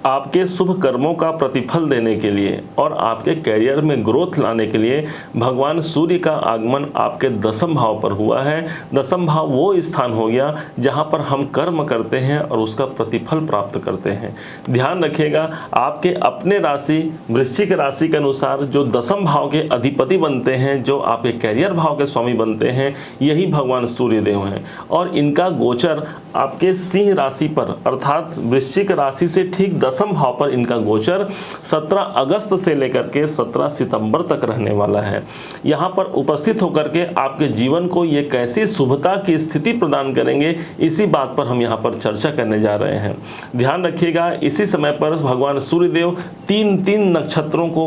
आपके शुभ कर्मों का प्रतिफल देने के लिए और आपके कैरियर में ग्रोथ लाने के लिए भगवान सूर्य का आगमन आपके दसम भाव पर हुआ है। दसम भाव वो स्थान हो गया जहां पर हम कर्म करते हैं और उसका प्रतिफल प्राप्त करते हैं। ध्यान रखिएगा, आपके अपने राशि वृश्चिक राशि के अनुसार जो दसम भाव के अधिपति बनते हैं, जो आपके कैरियर भाव के स्वामी बनते हैं, यही भगवान सूर्य देव हैं। और इनका गोचर आपके सिंह राशि पर अर्थात वृश्चिक राशि से ठीक दसम भाव पर इनका गोचर 17 अगस्त से लेकर के 17 सितंबर तक रहने वाला है। यहाँ पर उपस्थित होकर के आपके जीवन को ये कैसी शुभता की स्थिति प्रदान करेंगे, इसी बात पर हम यहाँ पर चर्चा करने जा रहे हैं। ध्यान रखिएगा, इसी समय पर भगवान सूर्यदेव तीन नक्षत्रों को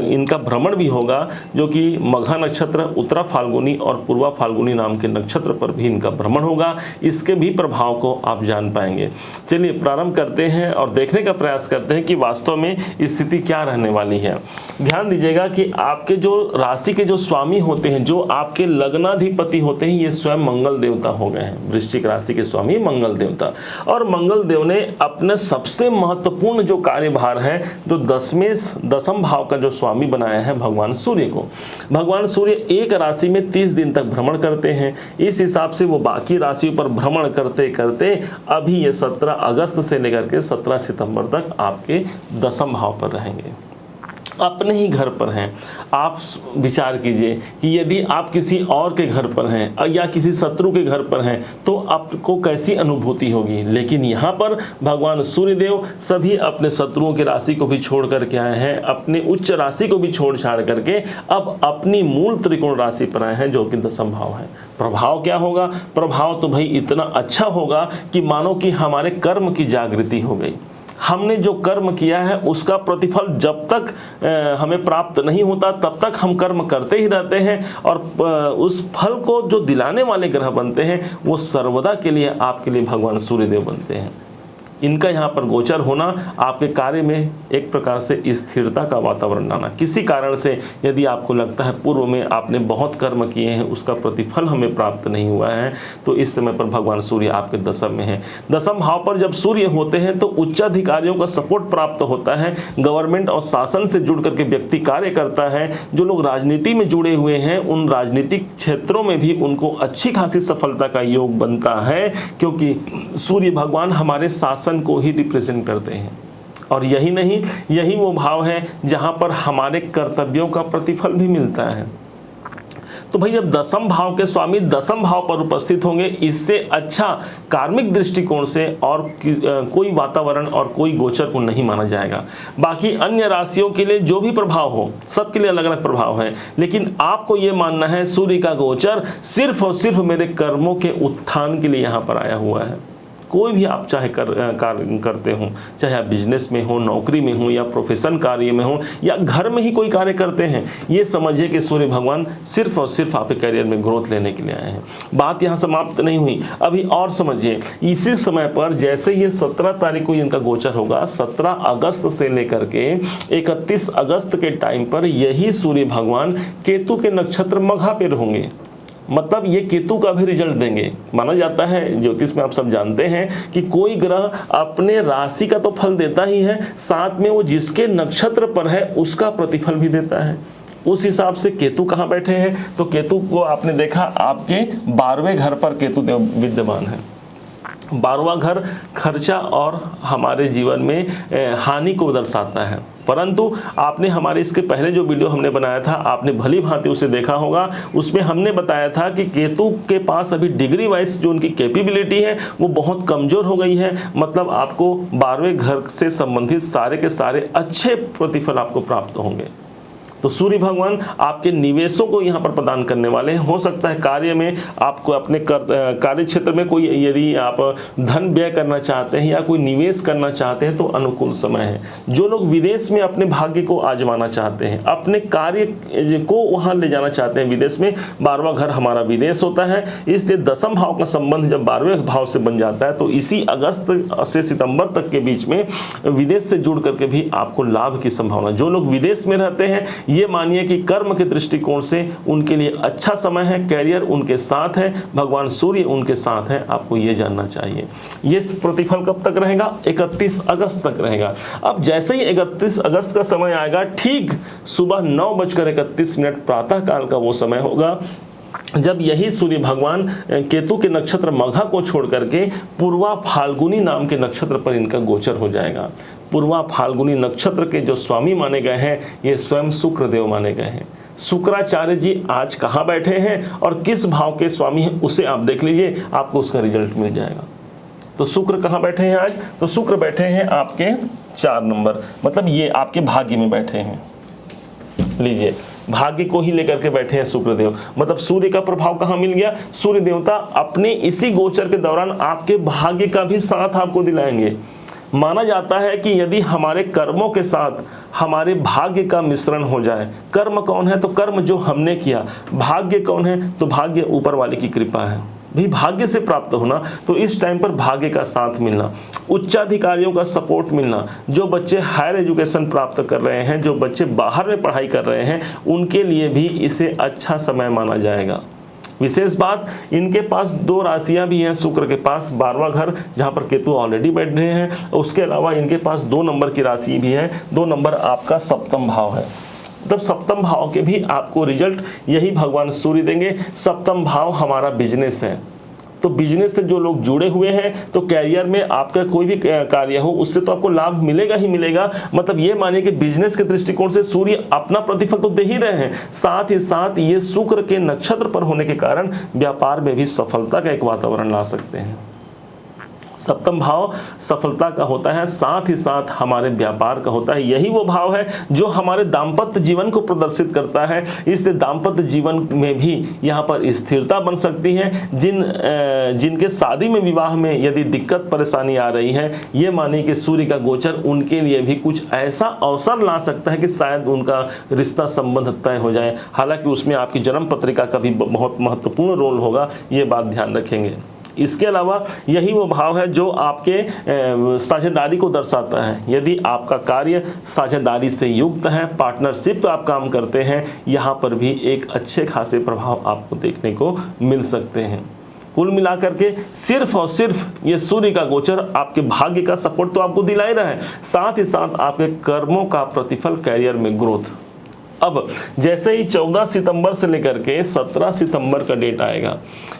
इनका भ्रमण भी होगा, जो कि मघा नक्षत्र, उत्तरा फाल्गुनी और पूर्वा फाल्गुनी नाम के नक्षत्र पर भी इनका भ्रमण होगा। इसके भी प्रभाव को आप जान पाएंगे। चलिए प्रारंभ करते हैं और देखने का प्रयास करते हैं कि वास्तव में स्थिति क्या रहने वाली है। ध्यान दीजिएगा कि आपके जो राशि के जो स्वामी होते हैं, जो आपके लग्नाधिपति होते हैं, ये स्वयं मंगल देवता हो गए हैं। वृश्चिक राशि के स्वामी मंगल देवता, और मंगल देव ने अपने सबसे महत्वपूर्ण जो कार्यभार है, जो दसम भाव का जो स्वामी बनाया है भगवान सूर्य को। भगवान सूर्य एक राशि में 30 दिन तक भ्रमण करते हैं। इस हिसाब से वो बाकी राशियों पर भ्रमण करते करते अभी ये 17 अगस्त से लेकर के 17 सितंबर तक आपके दसम भाव पर रहेंगे, अपने ही घर पर हैं। आप विचार कीजिए कि यदि आप किसी और के घर पर हैं या किसी शत्रु के घर पर हैं तो आपको कैसी अनुभूति होगी। लेकिन यहाँ पर भगवान सूर्यदेव सभी अपने शत्रुओं की राशि को भी छोड़ करके आए हैं, अपने उच्च राशि को भी छोड़ छाड़ करके अब अपनी मूल त्रिकोण राशि पर आए हैं, जो कि दसम भाव है। प्रभाव क्या होगा? प्रभाव तो भाई इतना अच्छा होगा कि मानो कि हमारे कर्म की जागृति हो गई। हमने जो कर्म किया है उसका प्रतिफल जब तक हमें प्राप्त नहीं होता तब तक हम कर्म करते ही रहते हैं, और उस फल को जो दिलाने वाले ग्रह बनते हैं वो सर्वदा के लिए आपके लिए भगवान सूर्यदेव बनते हैं। इनका यहाँ पर गोचर होना आपके कार्य में एक प्रकार से स्थिरता का वातावरण लाना। किसी कारण से यदि आपको लगता है पूर्व में आपने बहुत कर्म किए हैं, उसका प्रतिफल हमें प्राप्त नहीं हुआ है, तो इस समय पर भगवान सूर्य आपके दसम में है। दसम भाव पर जब सूर्य होते हैं तो उच्चाधिकारियों का सपोर्ट प्राप्त होता है। गवर्नमेंट और शासन से जुड़ करके व्यक्ति कार्य करता है। जो लोग राजनीति में जुड़े हुए हैं उन राजनीतिक क्षेत्रों में भी उनको अच्छी खासी सफलता का योग बनता है, क्योंकि सूर्य भगवान हमारे शासन को ही रिप्रेजेंट करते हैं। और यही नहीं, यही वो भाव है जहां पर हमारे कर्तव्यों का प्रतिफल भी मिलता है। तो भाई जब दसम भाव के स्वामी दसम भाव पर उपस्थित होंगे, इससे अच्छा कार्मिक दृष्टिकोण से और कोई वातावरण और कोई गोचर को नहीं माना जाएगा। बाकी अन्य राशियों के लिए जो भी प्रभाव हो, सबके लिए अलग अलग प्रभाव है, लेकिन आपको ये मानना है सूर्य का गोचर सिर्फ और सिर्फ मेरे कर्मों के उत्थान के लिए यहाँ पर आया हुआ है। कोई भी आप चाहे कार्य करते हो, चाहे आप बिजनेस में हो, नौकरी में हो, या प्रोफेशन कार्य में हो, या घर में ही कोई कार्य करते हैं, ये समझिए कि सूर्य भगवान सिर्फ और सिर्फ आपके करियर में ग्रोथ लेने के लिए आए हैं। बात यहाँ समाप्त नहीं हुई, अभी और समझिए। इसी समय पर जैसे ये 17 तारीख को इनका गोचर होगा, 17 अगस्त से लेकर के 31 अगस्त के टाइम पर यही सूर्य भगवान केतु के नक्षत्र मघा पे होंगे। मतलब ये केतु का भी रिजल्ट देंगे। माना जाता है, ज्योतिष में आप सब जानते हैं कि कोई ग्रह अपने राशि का तो फल देता ही है, साथ में वो जिसके नक्षत्र पर है उसका प्रतिफल भी देता है। उस हिसाब से केतु कहाँ बैठे हैं, तो केतु को आपने देखा आपके 12वें घर पर केतु विद्यमान है। 12वां घर खर्चा और हमारे जीवन में हानि को दर्शाता है। परंतु आपने हमारे इसके पहले जो वीडियो हमने बनाया था, आपने भली भांति उसे देखा होगा। उसमें हमने बताया था कि केतु के पास अभी डिग्री वाइज जो उनकी कैपेबिलिटी है वो बहुत कमजोर हो गई है। मतलब आपको 12वें घर से संबंधित सारे के सारे अच्छे प्रतिफल आपको प्राप्त होंगे। तो सूर्य भगवान आपके निवेशों को यहाँ पर प्रदान करने वाले हैं। हो सकता है कार्य में आपको अपने कार्य क्षेत्र में कोई यदि आप धन व्यय करना चाहते हैं या कोई निवेश करना चाहते हैं तो अनुकूल समय है। जो लोग विदेश में अपने भाग्य को आजमाना चाहते हैं, अपने कार्य को वहाँ ले जाना चाहते हैं विदेश में, 12वां घर हमारा विदेश होता है, इसलिए दसम भाव का संबंध जब 12वें भाव से बन जाता है तो इसी अगस्त से सितंबर तक के बीच में विदेश से जुड़ करके भी आपको लाभ की संभावना। जो लोग विदेश में रहते हैं ये मानिए कि कर्म के दृष्टिकोण से उनके लिए अच्छा समय है, कैरियर उनके साथ है, भगवान सूर्य उनके साथ है, आपको ये जानना चाहिए। ये प्रतिफल कब तक रहेगा? 31 अगस्त तक रहेगा। अब जैसे ही 31 अगस्त का समय आएगा, ठीक सुबह 9:31 प्रातः काल का वो समय होगा जब यही सूर्य भगवान केतु के नक्षत्र मघा को छोड़ करके पूर्वा फाल्गुनी नाम के नक्षत्र पर इनका गोचर हो जाएगा। पूर्वा फाल्गुनी नक्षत्र के जो स्वामी माने गए हैं ये स्वयं शुक्रदेव माने गए हैं। शुक्राचार्य जी आज कहाँ बैठे हैं और किस भाव के स्वामी हैं उसे आप देख लीजिए, आपको उसका रिजल्ट मिल जाएगा। तो शुक्र कहाँ बैठे हैं आज? तो शुक्र बैठे हैं आपके 4 नंबर, मतलब ये आपके भाग्य में बैठे हैं। लीजिए, भाग्य को ही लेकर के बैठे हैं शुक्रदेव, मतलब सूर्य का प्रभाव कहाँ मिल गया? सूर्य देवता अपने इसी गोचर के दौरान आपके भाग्य का भी साथ आपको दिलाएंगे। माना जाता है कि यदि हमारे कर्मों के साथ हमारे भाग्य का मिश्रण हो जाए, कर्म कौन है? तो कर्म जो हमने किया। भाग्य कौन है? तो भाग्य ऊपर वाले की कृपा है। भी भाग्य से प्राप्त होना, तो इस टाइम पर भाग्य का साथ मिलना, उच्चाधिकारियों का सपोर्ट मिलना, जो बच्चे हायर एजुकेशन प्राप्त कर रहे हैं, जो बच्चे बाहर में पढ़ाई कर रहे हैं, उनके लिए भी इसे अच्छा समय माना जाएगा। विशेष बात, इनके पास 2 राशियां भी हैं। शुक्र के पास 12वां घर जहां पर केतु ऑलरेडी बैठ रहे हैं, उसके अलावा इनके पास 2 नंबर की राशि भी है। 2 नंबर आपका सप्तम भाव है, तब सप्तम भाव के भी आपको रिजल्ट यही भगवान सूर्य देंगे। सप्तम भाव हमारा बिजनेस है, तो बिजनेस से जो लोग जुड़े हुए हैं, तो कैरियर में आपका कोई भी कार्य हो उससे तो आपको लाभ मिलेगा ही मिलेगा। मतलब ये मानिए कि बिजनेस के दृष्टिकोण से सूर्य अपना प्रतिफल तो दे ही रहे हैं, साथ ही साथ ये शुक्र के नक्षत्र पर होने के कारण व्यापार में भी सफलता का एक वातावरण ला सकते हैं। सप्तम भाव सफलता का होता है, साथ ही साथ हमारे व्यापार का होता है। यही वो भाव है जो हमारे दाम्पत्य जीवन को प्रदर्शित करता है। इसलिए दाम्पत्य जीवन में भी यहाँ पर स्थिरता बन सकती है। जिनके शादी में, विवाह में यदि दिक्कत परेशानी आ रही है, ये मानिए कि सूर्य का गोचर उनके लिए भी कुछ ऐसा अवसर ला सकता है कि शायद उनका रिश्ता संबंध तय हो जाए। हालांकि उसमें आपकी जन्म पत्रिका का भी बहुत महत्वपूर्ण रोल होगा, ये बात ध्यान रखेंगे। इसके अलावा यही वो भाव है जो आपके साझेदारी को दर्शाता है। यदि आपका कार्य साझेदारी से युक्त है, पार्टनरशिप आप काम करते हैं, यहाँ पर भी एक अच्छे खासे प्रभाव आपको देखने को मिल सकते हैं। कुल मिलाकर के सिर्फ और सिर्फ ये सूर्य का गोचर आपके भाग्य का सपोर्ट तो आपको दिला ही रहा है, साथ ही साथ आपके कर्मों का प्रतिफल, कैरियर में ग्रोथ। अब जैसे ही 14 सितंबर से लेकर के 17 सितंबर का डेट आएगा,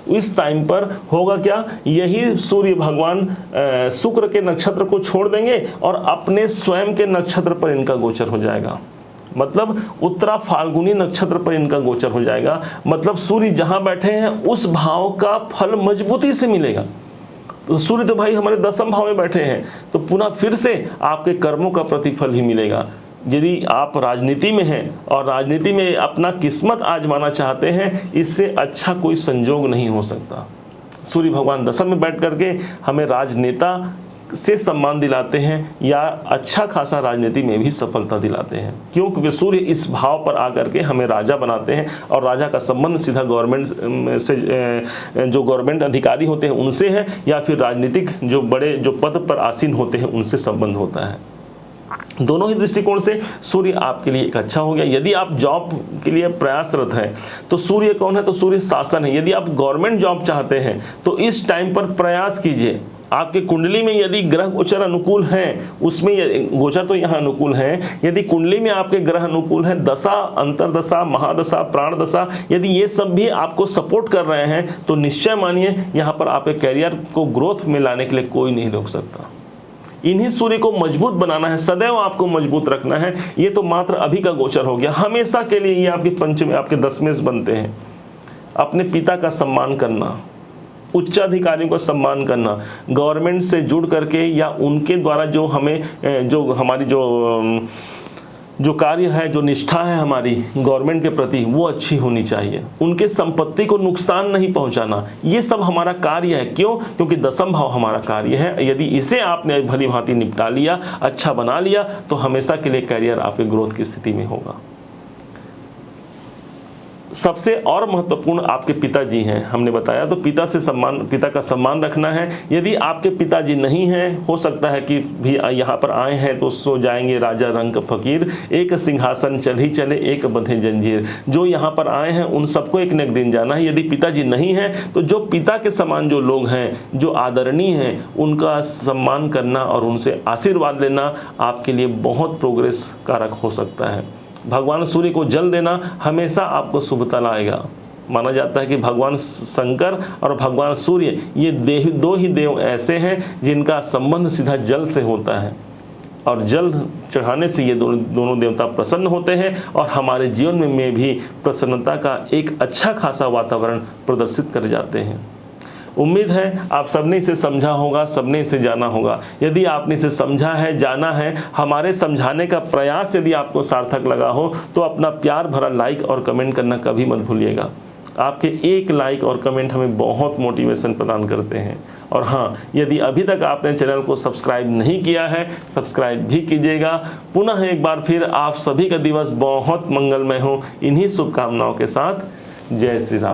इस टाइम पर होगा क्या? यही सूर्य भगवान शुक्र के नक्षत्र को छोड़ देंगे और अपने स्वयं के नक्षत्र पर इनका गोचर हो जाएगा। मतलब उत्तरा फाल्गुनी नक्षत्र पर इनका गोचर हो जाएगा। मतलब सूर्य जहां बैठे हैं उस भाव का फल मजबूती से मिलेगा। तो सूर्य तो भाई हमारे 10वें भाव में बैठे हैं, तो पुनः फिर से आपके कर्मों का प्रतिफल ही मिलेगा। यदि आप राजनीति में हैं और राजनीति में अपना किस्मत आजमाना चाहते हैं, इससे अच्छा कोई संजोग नहीं हो सकता। सूर्य भगवान 10वें में बैठ करके हमें राजनेता से सम्मान दिलाते हैं या अच्छा खासा राजनीति में भी सफलता दिलाते हैं। क्यों? क्योंकि सूर्य इस भाव पर आकर के हमें राजा बनाते हैं और राजा का संबंध सीधा गवर्नमेंट से, जो गवर्नमेंट अधिकारी होते हैं उनसे है, या फिर राजनीतिक जो बड़े जो पद पर आसीन होते हैं उनसे संबंध होता है। दोनों ही दृष्टिकोण से सूर्य आपके लिए एक अच्छा हो गया। यदि आप जॉब के लिए प्रयासरत हैं तो सूर्य कौन है? तो सूर्य शासन है। यदि आप गवर्नमेंट जॉब चाहते हैं तो इस टाइम पर प्रयास कीजिए। आपके कुंडली में यदि ग्रह गोचर अनुकूल हैं, उसमें गोचर तो यहाँ अनुकूल हैं, यदि कुंडली में आपके ग्रह अनुकूल हैं, दशा, अंतरदशा, महादशा, प्राण दशा, यदि ये सब भी आपको सपोर्ट कर रहे हैं, तो निश्चय मानिए यहाँ पर आपके कैरियर को ग्रोथ में लाने के लिए कोई नहीं रोक सकता। इन्हीं सूर्य को मजबूत बनाना है, सदैव आपको मजबूत रखना है। ये तो मात्र अभी का गोचर हो गया, हमेशा के लिए ये आपके पंचम, आपके 10वें बनते हैं। अपने पिता का सम्मान करना, उच्चाधिकारियों का सम्मान करना, गवर्नमेंट से जुड़ करके या उनके द्वारा जो हमें जो हमारी जो कार्य है, जो निष्ठा है हमारी गवर्नमेंट के प्रति, वो अच्छी होनी चाहिए। उनके संपत्ति को नुकसान नहीं पहुंचाना, ये सब हमारा कार्य है। क्यों? क्योंकि 10वां भाव हमारा कार्य है। यदि इसे आपने भली भांति निपटा लिया, अच्छा बना लिया, तो हमेशा के लिए कैरियर आपके ग्रोथ की स्थिति में होगा। सबसे और महत्वपूर्ण आपके पिताजी हैं, हमने बताया, तो पिता का सम्मान रखना है। यदि आपके पिताजी नहीं हैं, हो सकता है कि भी यहाँ पर आए हैं तो सो जाएंगे राजा रंग फकीर, एक सिंहासन चल ही चले एक बंधे जंजीर। जो यहाँ पर आए हैं उन सबको एक न एक दिन जाना है। यदि पिताजी नहीं हैं तो जो पिता के समान जो लोग हैं, जो आदरणीय हैं, उनका सम्मान करना और उनसे आशीर्वाद लेना आपके लिए बहुत प्रोग्रेस कारक हो सकता है। भगवान सूर्य को जल देना हमेशा आपको शुभता लाएगा। माना जाता है कि भगवान शंकर और भगवान सूर्य ये दो ही देव ऐसे हैं जिनका संबंध सीधा जल से होता है, और जल चढ़ाने से ये दोनों देवता प्रसन्न होते हैं और हमारे जीवन में भी प्रसन्नता का एक अच्छा खासा वातावरण प्रदर्शित कर जाते हैं। उम्मीद है आप सबने इसे समझा होगा, सबने इसे जाना होगा। यदि आपने इसे समझा है, जाना है, हमारे समझाने का प्रयास यदि आपको सार्थक लगा हो तो अपना प्यार भरा लाइक और कमेंट करना कभी मत भूलिएगा। आपके एक लाइक और कमेंट हमें बहुत मोटिवेशन प्रदान करते हैं। और हाँ, यदि अभी तक आपने चैनल को सब्सक्राइब नहीं किया है, सब्सक्राइब भी कीजिएगा। पुनः एक बार फिर आप सभी का दिवस बहुत मंगलमय हो, इन्हीं शुभकामनाओं के साथ। जय श्री राम।